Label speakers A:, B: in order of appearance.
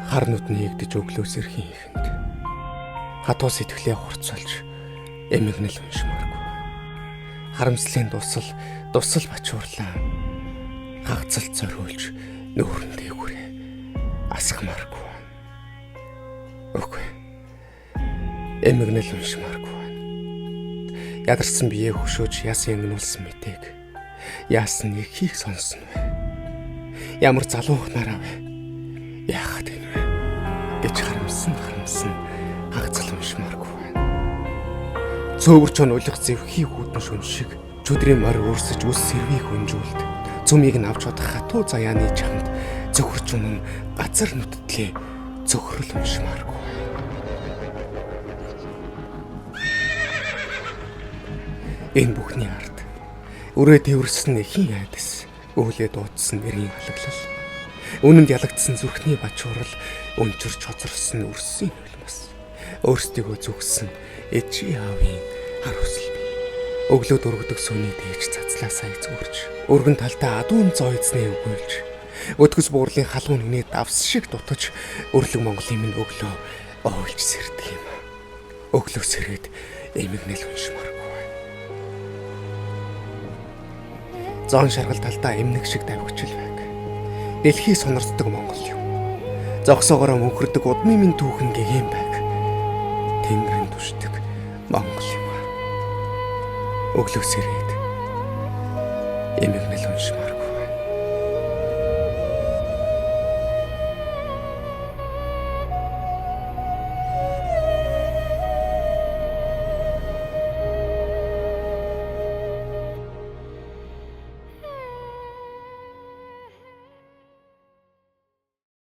A: Хар нүдний эгдэж өглөөс эрхийн ихэнд хатуу сэтгэлээ хурцолж эмгэнэл уншмааргүй. Харамслын дусал бачуурлаа хагцалт зориулж нүүрэн дээгүүрээ асгамааргүй. Үгүй. Эмгэнэл уншмааргүй. Ядарсан биеэ хөшөөж яасан өнгнүүлсэн мэтээг яасан ихийг сонсон вэ? Ямар залуу хнараа вэ? Яахад энэ вэ? Гэж харамсан хагцал уншмааргүй байна. Цөөвөрч онуулах зэвхий хүүдэн шүн шиг чөдрийн морь өөрсөж үс сэрвийг хүнжүүлд цүмийг нь авч удах хатуу заяаны чамд зөвхөрч үнэн газар нүдтлээ зөвхөрл уншмааргүй. Энэ бүхний ард өрөө тэрсэн эхийн айдас өвлөө дуудсан нэрийн халаглал үнэнд ялагдсан зүрхний бачуурал өнчөрч хоцорсон үрсийн нулимс өөрсдийгөө зүгсэн эжи аавын хар хүсэл бий. Өглөө дөрөгдөг сүний дээж цацлаа сая зүгэрч өргөн талдаа адуун зоо эзнээ өгүүлж өтгөс буурлын халуун нүний давс шиг дутаж өрлөг Монголын минь өглөө оолж сэрдэг юм. Өглөө сэрээд эмгэнэл уншмааргүй. Зоон шаргал талдаа эмнэг шиг давхичил байг. Дэлхий сонорддог Монгол юм. Зогсоогоороо мөнхөрдөг удмын минь түүхэн гэгээн байг. Тэнгэрийн түшдэг Монгол юм. Өглөө сэрээд эмгэнэл уншмаа.